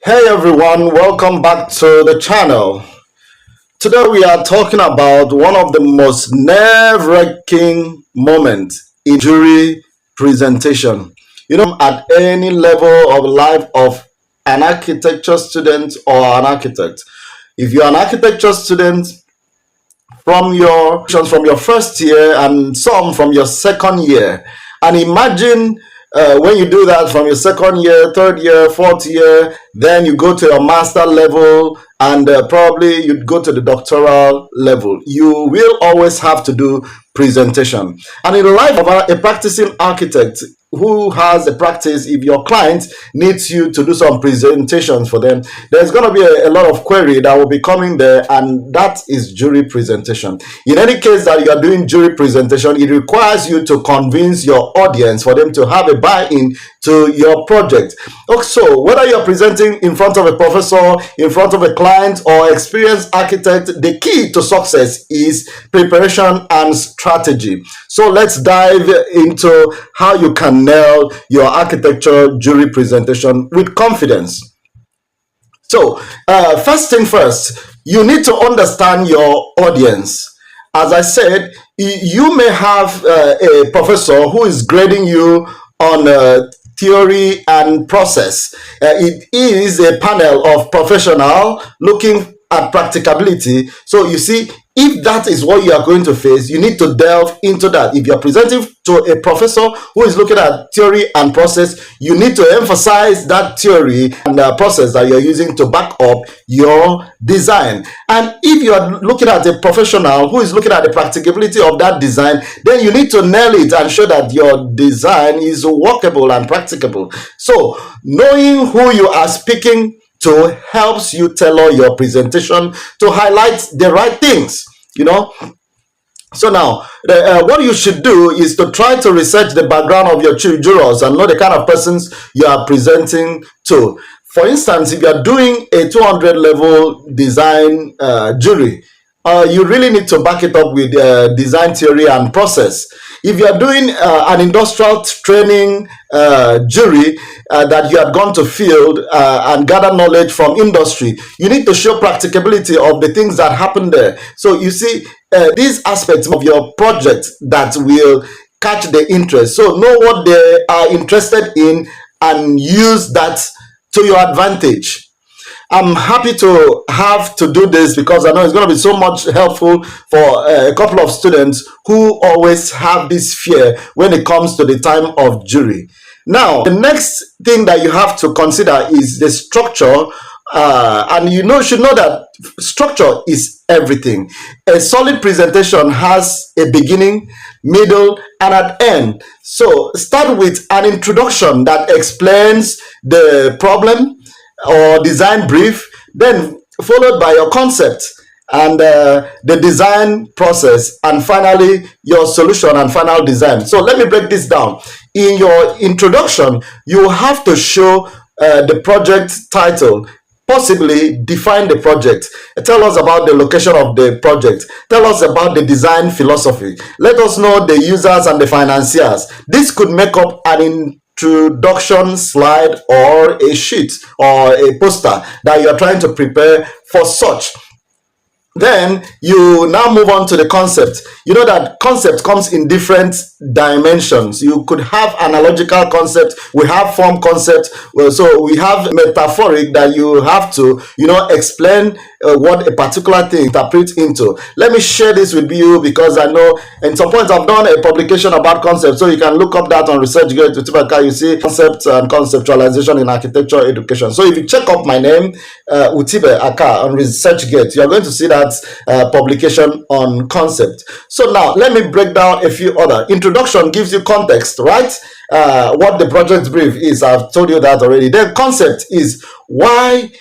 Hey everyone, welcome back to the channel. Today we are talking about one of the most nerve-wracking moments in jury presentation. At any level of life of an architecture student or an architect. If you're an architecture student, from your first year and some from your second year. And imagine when you do that from your second year, third year, fourth year, then you go to your master level and probably you'd go to the doctoral level. You will always have to do presentation. And in the life of a practicing architect who has a practice, if your client needs you to do some presentations for them, there's going to be a lot of query that will be coming there, and that is jury presentation. In any case that you are doing jury presentation, it requires you to convince your audience for them to have a buy-in to your project. Also, whether you're presenting in front of a professor, in front of a client, or experienced architect, the key to success is preparation and strategy. So let's dive into how you can nail your architecture jury presentation with confidence. So, first thing first, you need to understand your audience. As I said, you may have a professor who is grading you on theory and process. It is a panel of professional looking at practicability. So you see, if that is what you are going to face, you need to delve into that. If you're presenting to a professor who is looking at theory and process, you need to emphasize that theory and process that you're using to back up your design. And if you're looking at a professional who is looking at the practicability of that design, then you need to nail it and show that your design is workable and practicable. So knowing who you are speaking to helps you tailor your presentation to highlight the right things. So now, what you should do is to try to research the background of your jurors and know the kind of persons you are presenting to. For instance, if you are doing a 200 level design jury, you really need to back it up with design theory and process. If you are doing an industrial training jury that you have gone to field and gather knowledge from industry, you need to show practicability of the things that happen there. So you see, these aspects of your project that will catch the interest. So know what they are interested in and use that to your advantage. I'm happy to have to do this because I know it's going to be so much helpful for a couple of students who always have this fear when it comes to the time of jury. Now, the next thing that you have to consider is the structure. And should know that structure is everything. A solid presentation has a beginning, middle, and an end. So start with an introduction that explains the problem or design brief, then followed by your concept and the design process, and finally your solution and final design. So let me break this down. In your introduction, you have to show the project title, possibly define the project, tell us about the location of the project, tell us about the design philosophy, let us know the users and the financiers. This could make up an introduction slide or a sheet or a poster that you are trying to prepare for such. Then you now move on to the concept. You know that concept comes in different dimensions. You could have analogical concept, we have form concept, so we have metaphoric that you have to explain what a particular thing interprets into. Let me share this with you because I know in some points I've done a publication about concept, so you can look up that on ResearchGate with Tibaka. You see concept and conceptualization in architecture education. So if you check up my name, Utibe Aka, on ResearchGate, you are going to see that publication on concept. So now let me break down a few other. Introduction gives you context, right? What the project brief is, I've told you that already. Then concept is why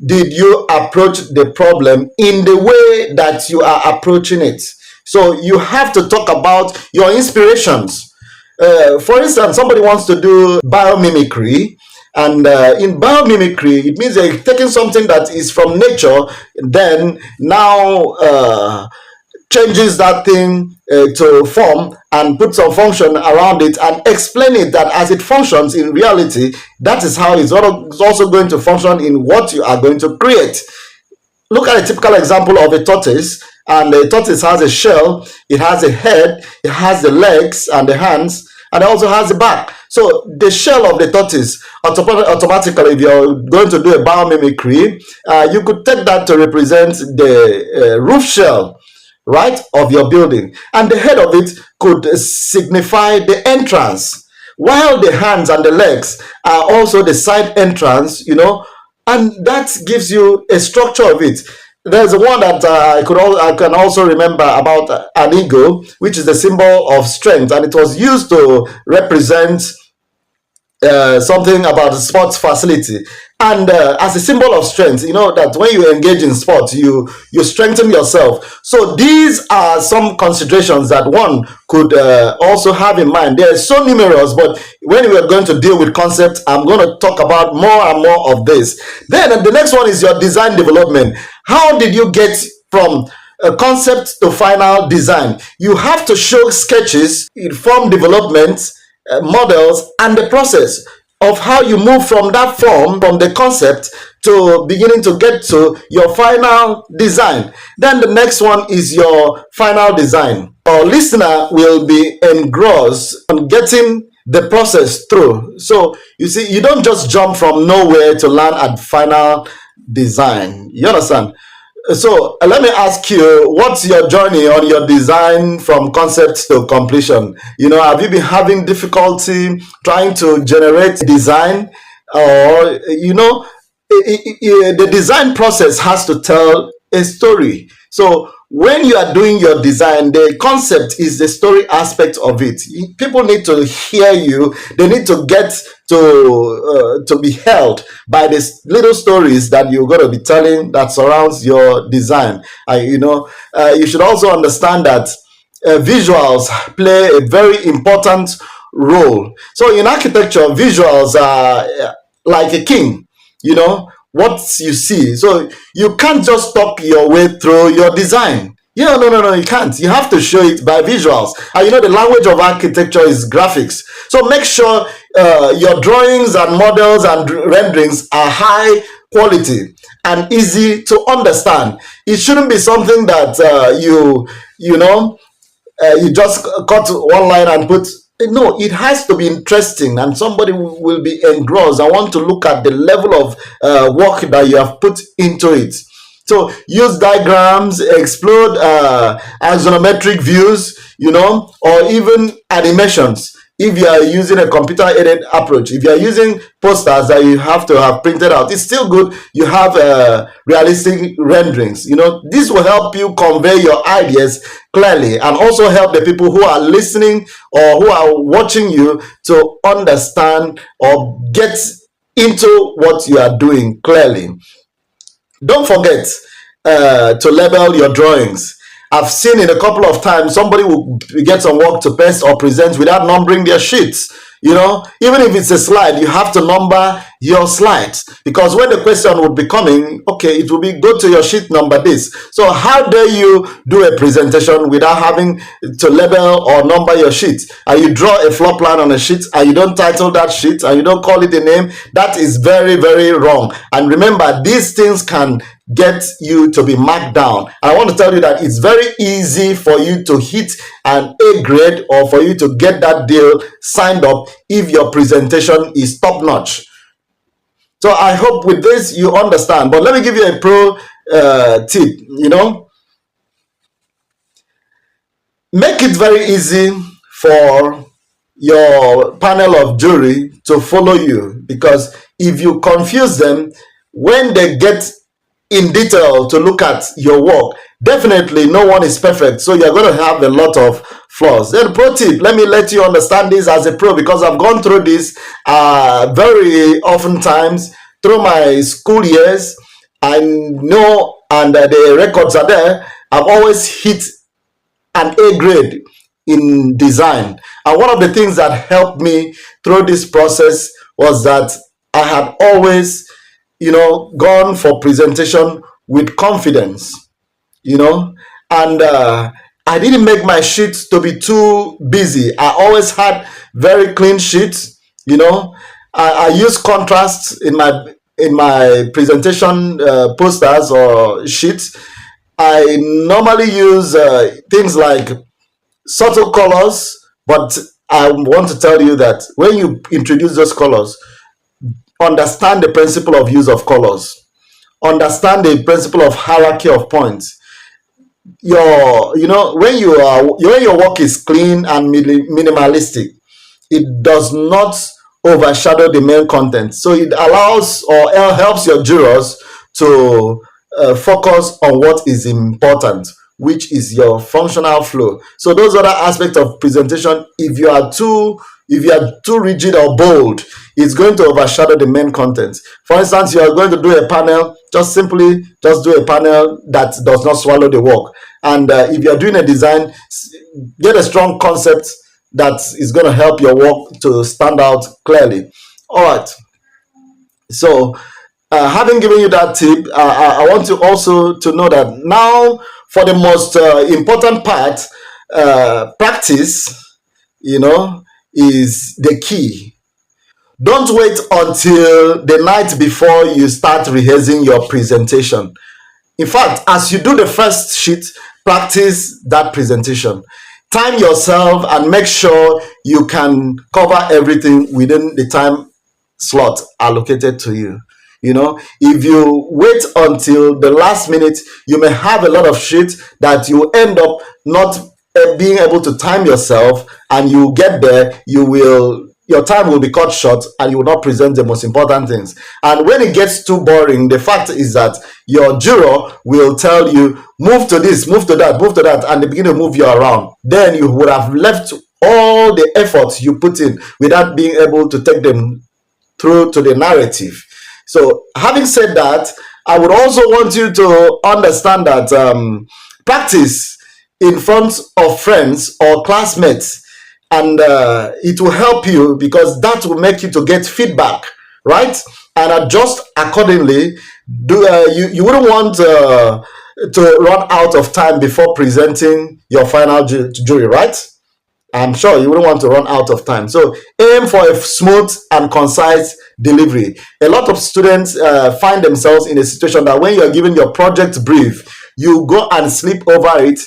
did you approach the problem in the way that you are approaching it. So you have to talk about your inspirations. For instance, somebody wants to do biomimicry, and in biomimicry, it means they're taking something that is from nature, then now changes that thing to form and put some function around it and explain it that as it functions in reality, that is how it's also going to function in what you are going to create. Look at a typical example of a tortoise. And the tortoise has a shell, it has a head, it has the legs and the hands, and it also has the back. So the shell of the tortoise, automatically, if you're going to do a biomimicry, you could take that to represent the roof shell, right, of your building. And the head of it could signify the entrance, while the hands and the legs are also the side entrance, and that gives you a structure of it. There's one that I can also remember about an eagle, which is the symbol of strength, and it was used to represent something about the sports facility. And as a symbol of strength, that when you engage in sports, you strengthen yourself. So these are some considerations that one could also have in mind. They are so numerous, but when we are going to deal with concepts, I'm going to talk about more and more of this. Then the next one is your design development. How did you get from a concept to final design? You have to show sketches, form development, models, and the process of how you move from that form, from the concept to beginning to get to your final design. Then the next one is your final design. Our listener will be engrossed on getting the process through. So you see, you don't just jump from nowhere to land at final design. You understand? So let me ask you, what's your journey on your design from concept to completion? Have you been having difficulty trying to generate design, or the design process has to tell a story. So when you are doing your design, the concept is the story aspect of it. People need to hear you. They need to get to be held by the little stories that you're going to be telling that surrounds your design. You should also understand that visuals play a very important role. So in architecture, visuals are like a king, what you see. So you can't just talk your way through your design. No, you can't. You have to show it by visuals. And the language of architecture is graphics. So make sure your drawings and models and renderings are high quality and easy to understand. It shouldn't be something that you just cut one line and put. No, it has to be interesting, and somebody will be engrossed. I want to look at the level of work that you have put into it. So use diagrams, explode axonometric views, or even animations. If you are using a computer-aided approach, if you are using posters that you have to have printed out, it's still good. You have realistic renderings. This will help you convey your ideas clearly, and also help the people who are listening or who are watching you to understand or get into what you are doing clearly. Don't forget to label your drawings. I've seen it a couple of times. Somebody will get some work to paste or present without numbering their sheets. Even if it's a slide, you have to number your slides, because when the question would be coming, okay, it will be go to your sheet number this. So how dare you do a presentation without having to label or number your sheet? And you draw a floor plan on a sheet and you don't title that sheet and you don't call it a name. That is very, very wrong. And remember, these things can get you to be marked down. And I want to tell you that it's very easy for you to hit an A grade or for you to get that deal signed up if your presentation is top notch. So I hope with this you understand. But let me give you a pro tip. Make it very easy for your panel of jury to follow you, because if you confuse them when they get in detail to look at your work, definitely no one is perfect, so you're going to have a lot of flaws. Then pro tip, let me let you understand this as a pro, because I've gone through this very often times through my school years. I know, and the records are there, I've always hit an A grade in design. And one of the things that helped me through this process was that I had always gone for presentation with confidence, And I didn't make my sheets to be too busy. I always had very clean sheets. You know, I use contrasts in my presentation posters or sheets. I normally use things like subtle colors, but I want to tell you that when you introduce those colors, understand the principle of use of colors, understand the principle of hierarchy of points. When your work is clean and minimalistic, it does not overshadow the main content, so it allows or helps your jurors to focus on what is important, which is your functional flow. So those other aspects of presentation, if you are too rigid or bold, it's going to overshadow the main content. For instance, you are going to do a panel, just do a panel that does not swallow the work. And if you are doing a design, get a strong concept that is going to help your work to stand out clearly. All right. So, having given you that tip, I want you also to know that now for the most important part, practice, you know, is the key. Don't wait until the night before you start rehearsing your presentation. In fact, as you do the first sheet, practice that presentation. Time yourself and make sure you can cover everything within the time slot allocated to you. If you wait until the last minute, you may have a lot of shit that you end up not being able to time yourself, and you get there, your time will be cut short and you will not present the most important things. And when it gets too boring, the fact is that your juror will tell you, move to this, move to that, move to that, and they begin to move you around. Then you would have left all the effort you put in without being able to take them through to the narrative. So, having said that, I would also want you to understand that practice in front of friends or classmates, and it will help you because that will make you to get feedback, right? And adjust accordingly. You wouldn't want to run out of time before presenting your final jury, right? I'm sure you wouldn't want to run out of time. So aim for a smooth and concise delivery. A lot of students find themselves in a situation that when you're given your project brief, you go and sleep over it.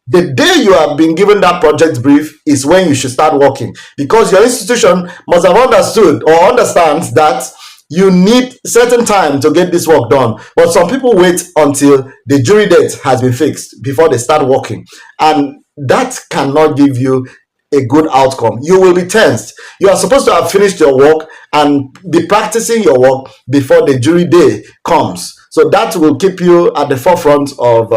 The day you have been given that project brief is when you should start working, because your institution must have understood or understands that you need certain time to get this work done. But some people wait until the jury date has been fixed before they start working. And that cannot give you a good outcome. You will be tensed. You are supposed to have finished your work and be practicing your work before the jury day comes. So that will keep you at the forefront of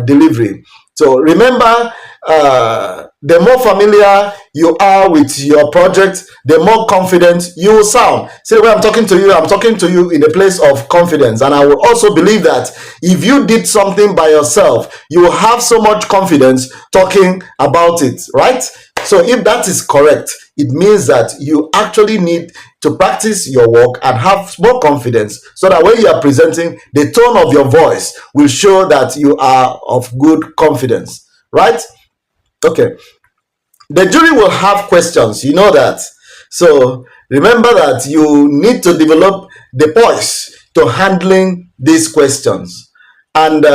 delivery. So remember, the more familiar you are with your project, the more confident you will sound. See, when I'm talking to you in a place of confidence. And I will also believe that if you did something by yourself, you will have so much confidence talking about it, right? So if that is correct, it means that you actually need to practice your work and have more confidence, so that when you are presenting, the tone of your voice will show that you are of good confidence, right? Okay. The jury will have questions, you know that. So remember that you need to develop the poise to handling these questions. And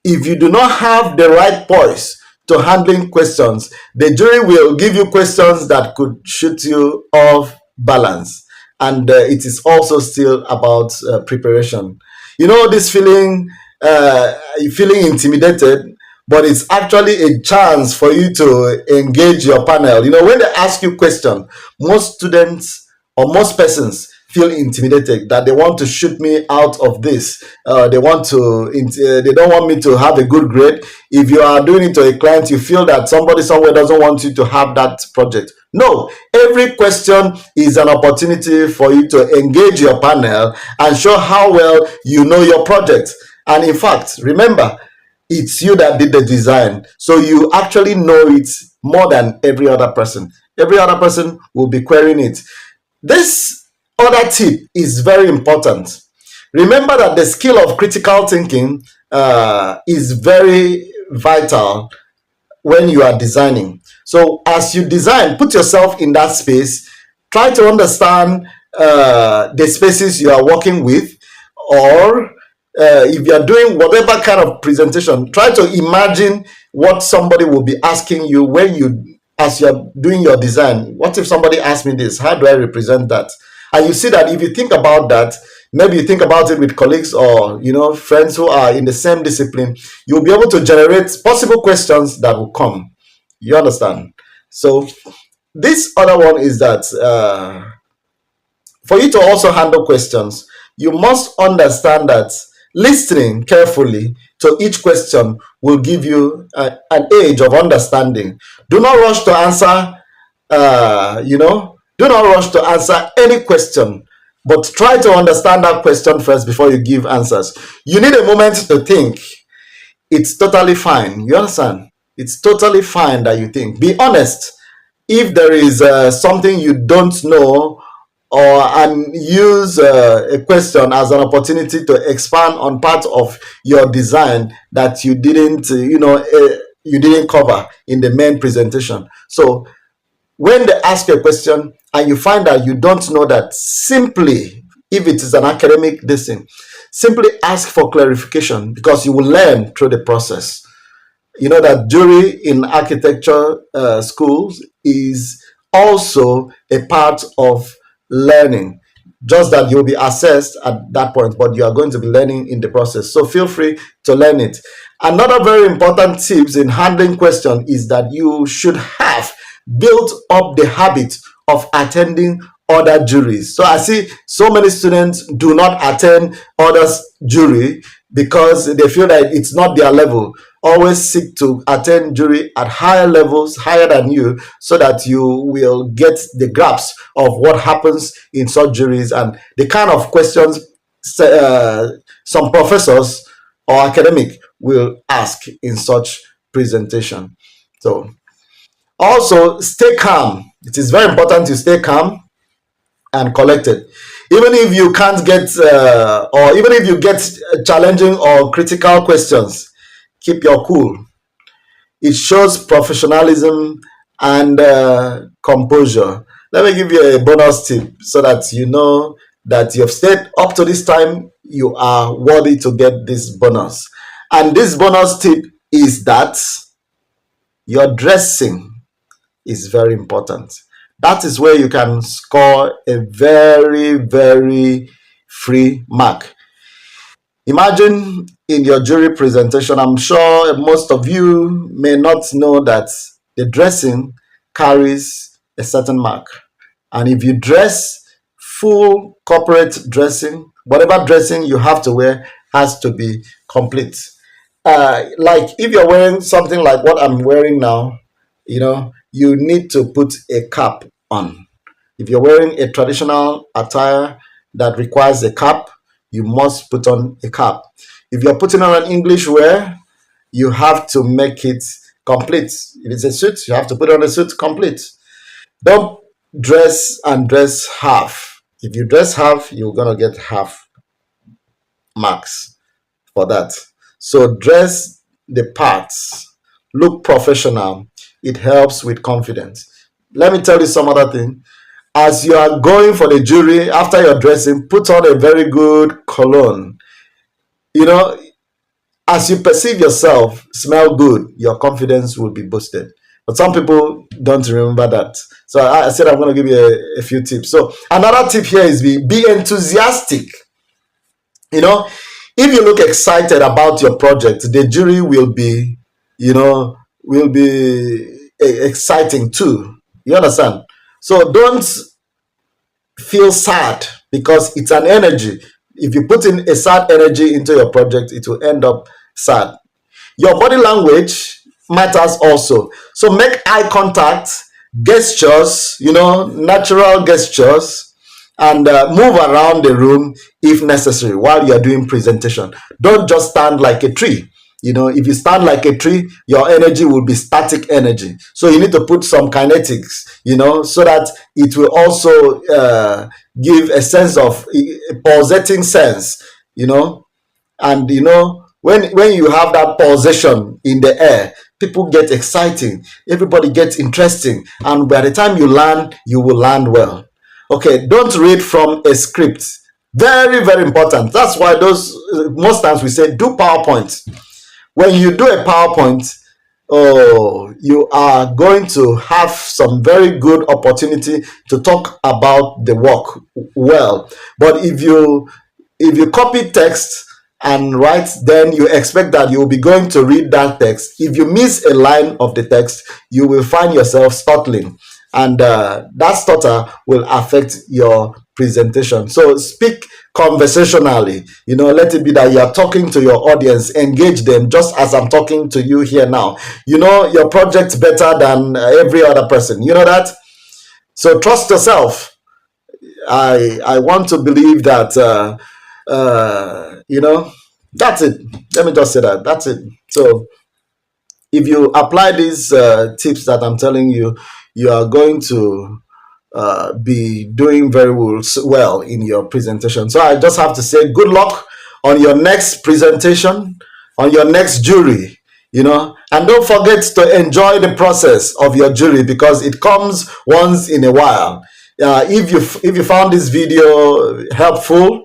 if you do not have the right poise to handling questions, the jury will give you questions that could shoot you off balance. And it is also still about preparation. This feeling intimidated, but it's actually a chance for you to engage your panel. When they ask you question, most students or most persons feel intimidated that they want to shoot me out of this. They don't want me to have a good grade. If you are doing it to a client, you feel that somebody somewhere doesn't want you to have that project. No, every question is an opportunity for you to engage your panel and show how well you know your project. And in fact, remember, it's you that did the design, so you actually know it more than every other person. Every other person will be querying it. This other tip is very important. Remember that the skill of critical thinking is very vital when you are designing. So as you design, put yourself in that space, try to understand the spaces you are working with, or if you are doing whatever kind of presentation, try to imagine what somebody will be asking you when you, as you're doing your design. What if somebody asks me this? How do I represent that? And you see that if you think about that, maybe you think about it with colleagues or friends who are in the same discipline, you'll be able to generate possible questions that will come. You understand? So this other one is that for you to also handle questions, you must understand that listening carefully to each question will give you an age of understanding. Do not rush to answer, do not rush to answer any question, but try to understand that question first before you give answers. You need a moment to think. It's totally fine. You understand? It's totally fine that you think. Be honest. If there is something you don't know, or and use a question as an opportunity to expand on part of your design that you didn't you didn't cover in the main presentation. So when they ask you a question and you find that you don't know that, simply, if it is an academic thing, simply ask for clarification, because you will learn through the process. You know that jury in architecture schools is also a part of learning, just that you'll be assessed at that point, but you are going to be learning in the process. So feel free to learn it. Another very important tips in handling question is that you should have built up the habit of attending other juries. So I see so many students do not attend others jury because they feel that it's not their level. Always seek to attend jury at higher levels, higher than you, so that you will get the grasp of what happens in such juries and the kind of questions some professors or academic will ask in such presentation. So also stay calm. It is very important to stay calm and collected. Even if you can't get, or even if you get challenging or critical questions, keep your cool. It shows professionalism and composure. Let me give you a bonus tip so that you know that you've stayed up to this time, you are worthy to get this bonus. And this bonus tip is that your dressing is very important. That is where you can score a very, very free mark. Imagine in your jury presentation, I'm sure most of you may not know that the dressing carries a certain mark. And if you dress full corporate dressing, whatever dressing you have to wear has to be complete. Like if you're wearing something like what I'm wearing now, you need to put a cap on. If you're wearing a traditional attire that requires a cap, you must put on a cap. If you're putting on an English wear, you have to make it complete. If it's a suit, you have to put on a suit complete. Don't dress and dress half. If you dress half, you're gonna get half marks for that. So dress the parts, look professional. It helps with confidence. Let me tell you some other thing. As you are going for the jury, after your dressing, put on a very good cologne. You know, as you perceive yourself, smell good, your confidence will be boosted. But some people don't remember that. So I said I'm going to give you a few tips. So another tip here is be enthusiastic. If you look excited about your project, the jury will be, exciting too. You understand? So don't feel sad, because it's an energy. If you put in a sad energy into your project, it will end up sad. Your body language matters also. So make eye contact, gestures, natural gestures, and move around the room if necessary while you're doing presentation. Don't just stand like a tree. If you stand like a tree, your energy will be static energy. So you need to put some kinetics, so that it will also give a sense of a pulsating sense you know. And when you have that pulsation in the air, people get exciting, everybody gets interesting, and by the time you land, you will land well. Okay, don't read from a script. Very, very important. That's why those most times we say do PowerPoint. When you do a PowerPoint, oh, you are going to have some very good opportunity to talk about the work well. But if you copy text and write, then you expect that you will be going to read that text. If you miss a line of the text, you will find yourself stuttering, and that stutter will affect your presentation. So speak conversationally. Let it be that you are talking to your audience, engage them, just as I'm talking to you here now. You know your project better than every other person. You know that. So trust yourself. I want to believe that that's it. Let me just say that. That's it. So if you apply these tips that I'm telling you, you are going to be doing very well in your presentation. So I just have to say good luck on your next presentation, on your next jury, and don't forget to enjoy the process of your jury, because it comes once in a while. If you found this video helpful,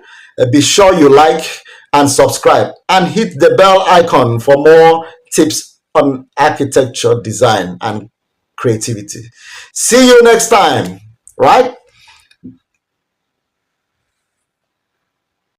be sure you like and subscribe and hit the bell icon for more tips on architecture, design, and creativity. See you next time, right?